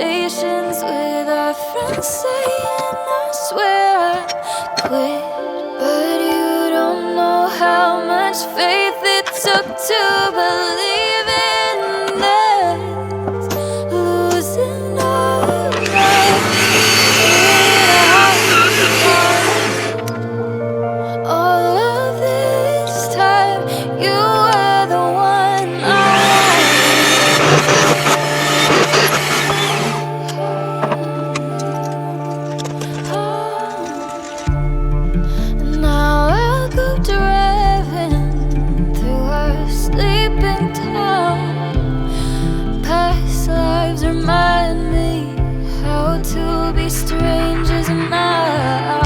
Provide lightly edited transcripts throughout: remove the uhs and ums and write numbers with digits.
conversations with our friends saying I swear I quit. But you don't know how much faith it took to believe in this. Losing our life. All of this time, you were the one I now I'll go driving through our sleeping town. Past lives remind me how to be strangers now.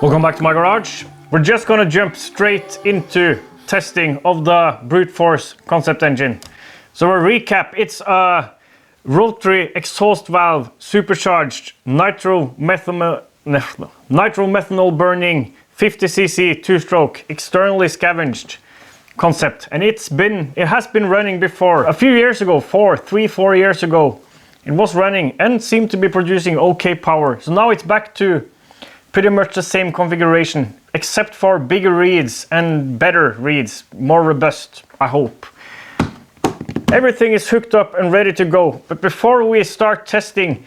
Welcome back to my garage. We're just gonna jump straight into testing of the brute force concept engine. So a recap, it's a rotary exhaust valve supercharged nitromethanol burning 50cc two-stroke externally scavenged concept, and it has been running before. A few years ago, 4 years ago, it was running and seemed to be producing okay power. So now it's back to pretty much the same configuration, except for bigger reeds and better reeds, more robust, I hope. Everything is hooked up and ready to go. But before we start testing,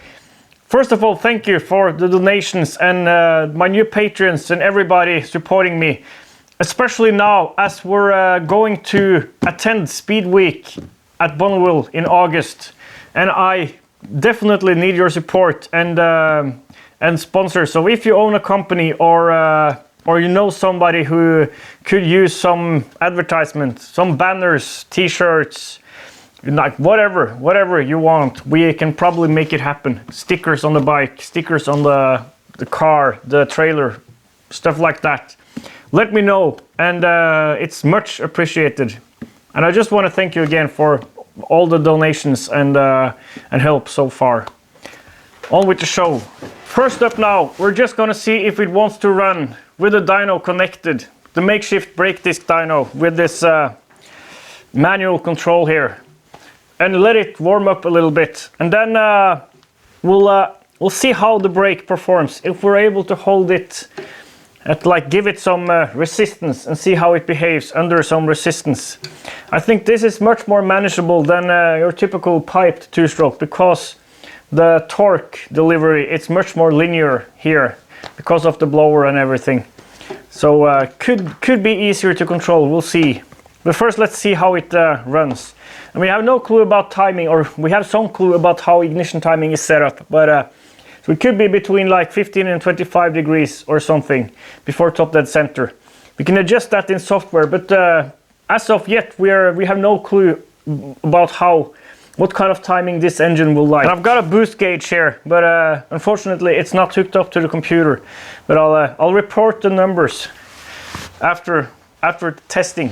first of all, thank you for the donations and my new patrons and everybody supporting me, especially now as we're going to attend Speed Week at Bonneville in August, and I definitely need your support and sponsors. So if you own a company or you know somebody who could use some advertisement, some banners, t-shirts, like whatever you want, we can probably make it happen. Stickers on the bike, stickers on the car, the trailer, stuff like that. Let me know, and it's much appreciated. And I just want to thank you again for all the donations and help so far. On with the show. First up now, we're just gonna see if it wants to run with the dyno connected, the makeshift brake disc dyno with this manual control here, and let it warm up a little bit, and then we'll see how the brake performs, if we're able to hold it at, like, give it some resistance and see how it behaves under some resistance. I think this is much more manageable than your typical piped two-stroke, because the torque delivery, it's much more linear here because of the blower and everything. So could be easier to control, we'll see. But first let's see how it runs. And we have no clue about timing, or we have some clue about how ignition timing is set up, but so it could be between like 15 and 25 degrees or something before top dead center. We can adjust that in software, but as of yet we have no clue about what kind of timing this engine will like. And I've got a boost gauge here, but unfortunately it's not hooked up to the computer. But I'll report the numbers after testing.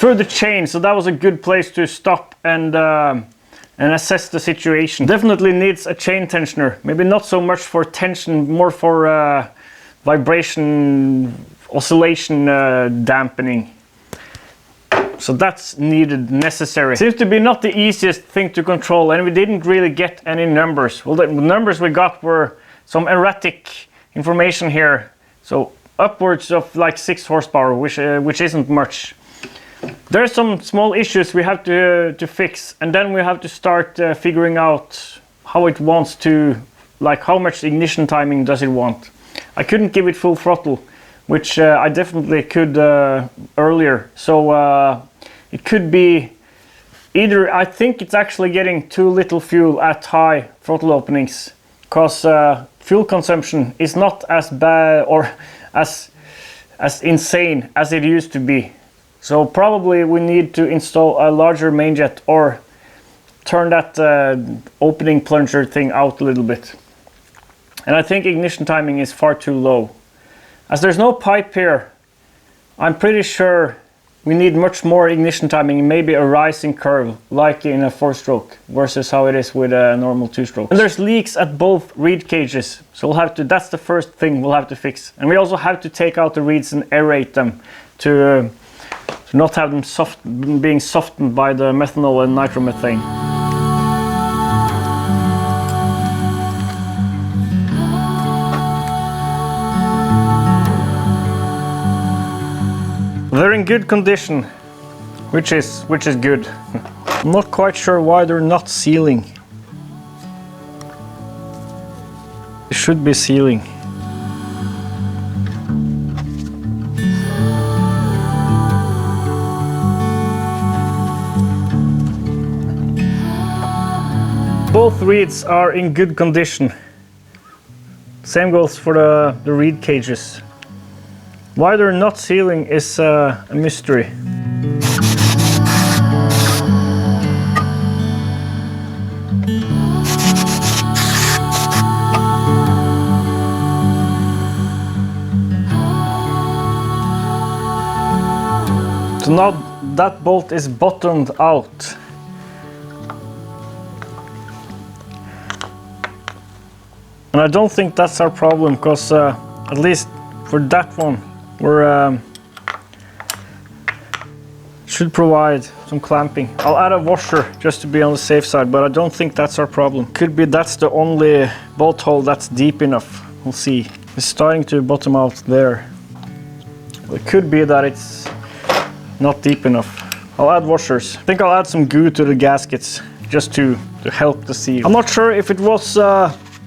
through the chain, so that was a good place to stop and assess the situation. Definitely needs a chain tensioner. Maybe not so much for tension, more for vibration, oscillation dampening. So that's needed, necessary. Seems to be not the easiest thing to control, and we didn't really get any numbers. Well, the numbers we got were some erratic information here. So upwards of like 6 horsepower, which isn't much. There's some small issues we have to fix, and then we have to start figuring out how it wants to, like how much ignition timing does it want. I couldn't give it full throttle, which I definitely could earlier. So it could be either, I think it's actually getting too little fuel at high throttle openings, because fuel consumption is not as bad or as insane as it used to be. So probably we need to install a larger main jet or turn that opening plunger thing out a little bit. And I think ignition timing is far too low. As there's no pipe here, I'm pretty sure we need much more ignition timing, maybe a rising curve like in a 4-stroke versus how it is with a normal 2-stroke. And there's leaks at both reed cages, so we'll have to, that's the first thing we'll have to fix. And we also have to take out the reeds and aerate them to not have them being softened by the methanol and nitromethane. They're in good condition, which is good. I'm not quite sure why they're not sealing. They should be sealing. Both reeds are in good condition. Same goes for the reed cages. Why they're not sealing is a mystery. So now that bolt is bottomed out. And I don't think that's our problem, because at least for that one, we're should provide some clamping. I'll add a washer just to be on the safe side, but I don't think that's our problem. Could be that's the only bolt hole that's deep enough. We'll see. It's starting to bottom out there. It could be that it's not deep enough. I'll add washers. I think I'll add some goo to the gaskets just to help the seal. I'm not sure if it was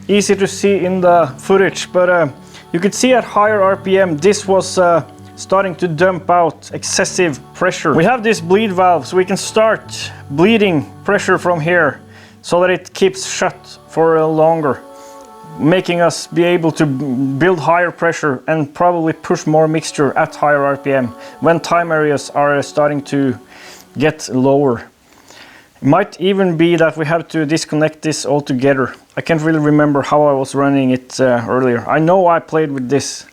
easy to see in the footage, but you could see at higher RPM this was starting to dump out excessive pressure. We have this bleed valve, so we can start bleeding pressure from here so that it keeps shut for longer, making us be able to build higher pressure and probably push more mixture at higher RPM when time areas are starting to get lower. It might even be that we have to disconnect this altogether. I can't really remember how I was running it earlier. I know I played with this.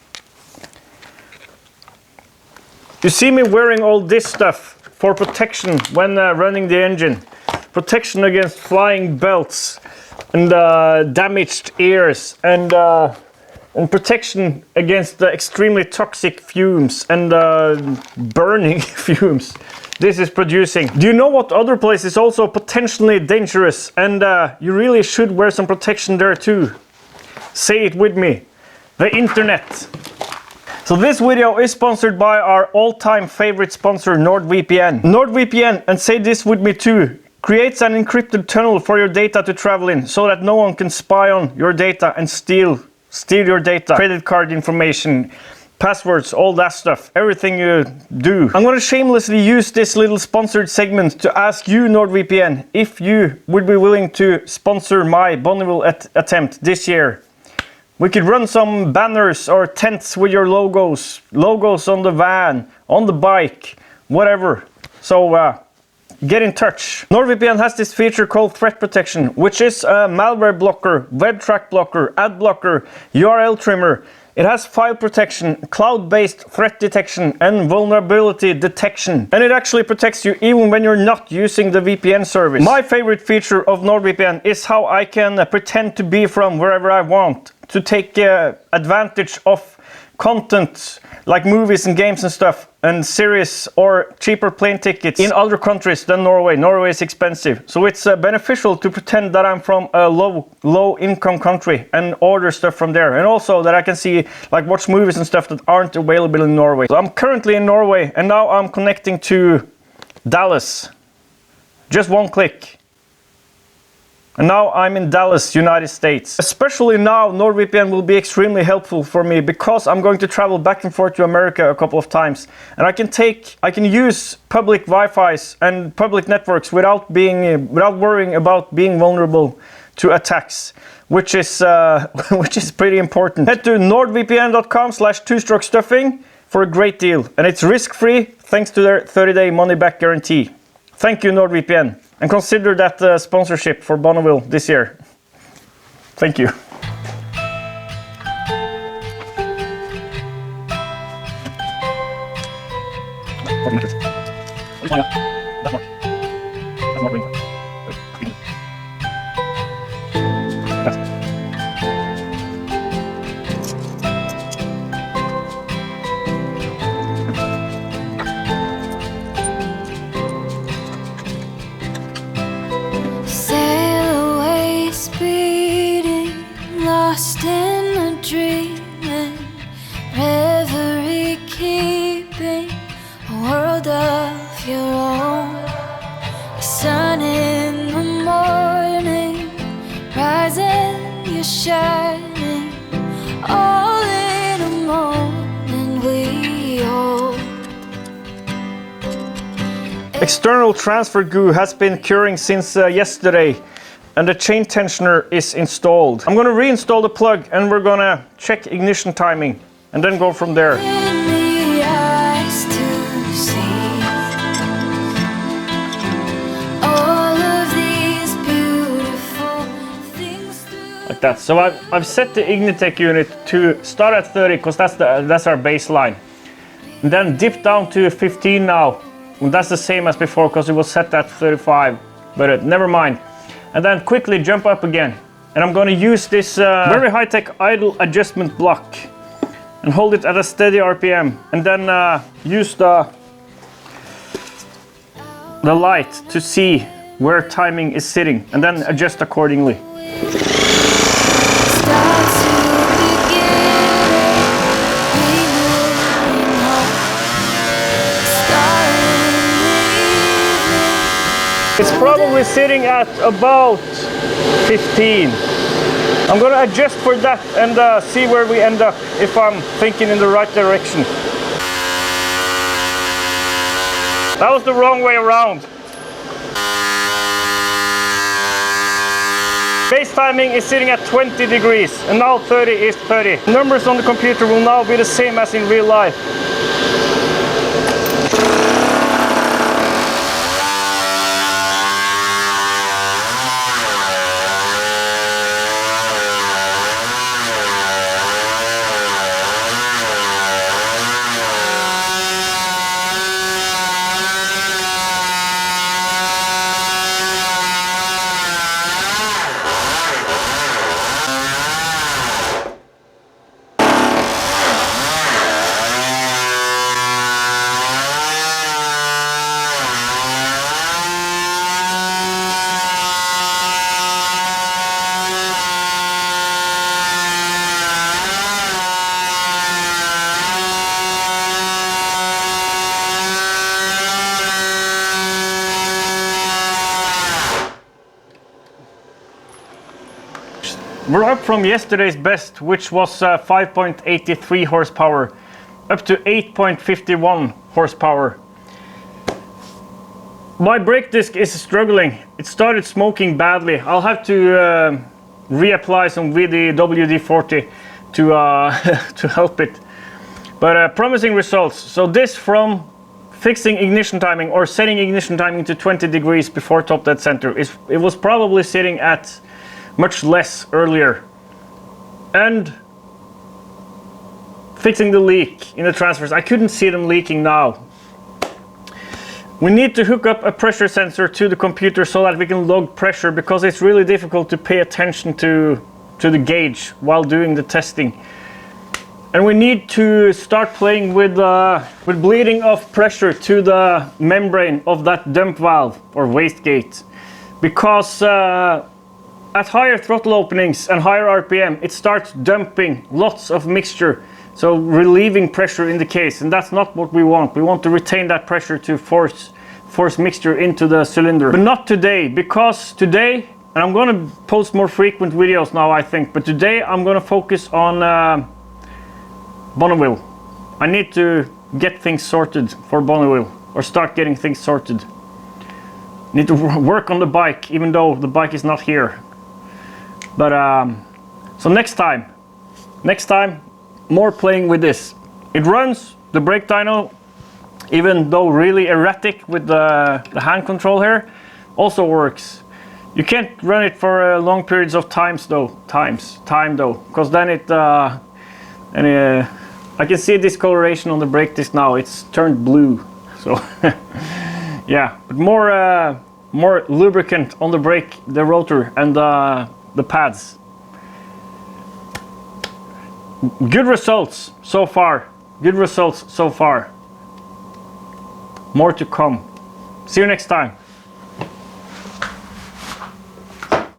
You see me wearing all this stuff for protection when running the engine. Protection against flying belts and damaged ears, and protection against the extremely toxic fumes and burning fumes this is producing. Do you know what other place is also potentially dangerous, and you really should wear some protection there too? Say it with me: the internet. So this video is sponsored by our all-time favorite sponsor, NordVPN. NordVPN, and say this with me too, creates an encrypted tunnel for your data to travel in so that no one can spy on your data and steal your data, credit card information, passwords, all that stuff, everything you do. I'm going to shamelessly use this little sponsored segment to ask you, NordVPN, if you would be willing to sponsor my Bonneville attempt this year. We could run some banners or tents with your logos on the van, on the bike, whatever. So get in touch. NordVPN has this feature called Threat Protection, which is a malware blocker, web track blocker, ad blocker, URL trimmer, It has file protection, cloud-based threat detection, and vulnerability detection. And it actually protects you even when you're not using the VPN service. My favorite feature of NordVPN is how I can pretend to be from wherever I want, to take advantage of content like movies and games and stuff, and series or cheaper plane tickets in other countries than Norway. Norway is expensive, so it's beneficial to pretend that I'm from a low income country and order stuff from there, and also that I can see, like, watch movies and stuff that aren't available in Norway. So I'm currently in Norway, and now I'm connecting to Dallas. Just one click. And now I'm in Dallas, United States. Especially now, NordVPN will be extremely helpful for me because I'm going to travel back and forth to America a couple of times. And I can use public Wi-Fi's and public networks without worrying about being vulnerable to attacks, which is pretty important. Head to nordvpn.com/2strokestuffing for a great deal. And it's risk-free thanks to their 30-day money-back guarantee. Thank you, NordVPN. And consider that sponsorship for Bonneville this year. Thank you. Sail away speeding, lost in a dream, and reverie keeping a world of your own. The sun in the morning, rising, you're shining, all in a moment we hold. External transfer goo has been curing since yesterday, and the chain tensioner is installed. I'm gonna reinstall the plug, and we're gonna check ignition timing and then go from there. In the eyes to see all of these beautiful things through. Like that. So I've set the Ignitec unit to start at 30 because that's our baseline. And then dip down to 15 now. And that's the same as before because it was set at 35, but never mind. And then quickly jump up again. And I'm going to use this very high-tech idle adjustment block and hold it at a steady RPM. And then use the light to see where timing is sitting and then adjust accordingly. It's probably sitting at about 15. I'm gonna adjust for that and see where we end up if I'm thinking in the right direction. That was the wrong way around. Base timing is sitting at 20 degrees and now 30 is 30. Numbers on the computer will now be the same as in real life. We're up from yesterday's best, which was 5.83 horsepower, up to 8.51 horsepower. My brake disc is struggling. It started smoking badly. I'll have to reapply some WD-40 to help it. But promising results. So this from fixing ignition timing or setting ignition timing to 20 degrees before top dead center. It was probably sitting at much less earlier. And fixing the leak in the transfers. I couldn't see them leaking now. We need to hook up a pressure sensor to the computer so that we can log pressure, because it's really difficult to pay attention to the gauge while doing the testing. And we need to start playing with bleeding off pressure to the membrane of that dump valve or wastegate, because at higher throttle openings and higher RPM, it starts dumping lots of mixture, so relieving pressure in the case, and that's not what we want. We want to retain that pressure to force mixture into the cylinder. But not today, because today, and I'm going to post more frequent videos now, I think, but today I'm going to focus on Bonneville. I need to get things sorted for Bonneville, or start getting things sorted. Need to work on the bike, even though the bike is not here. But so next time, more playing with this. It runs, the brake dyno, even though really erratic with the hand control here, also works. You can't run it for long periods of time though, because then it I can see discoloration on the brake disc now. It's turned blue. So yeah, but more lubricant on the brake, the rotor, and the pads. Good results so far. More to come. See you next time.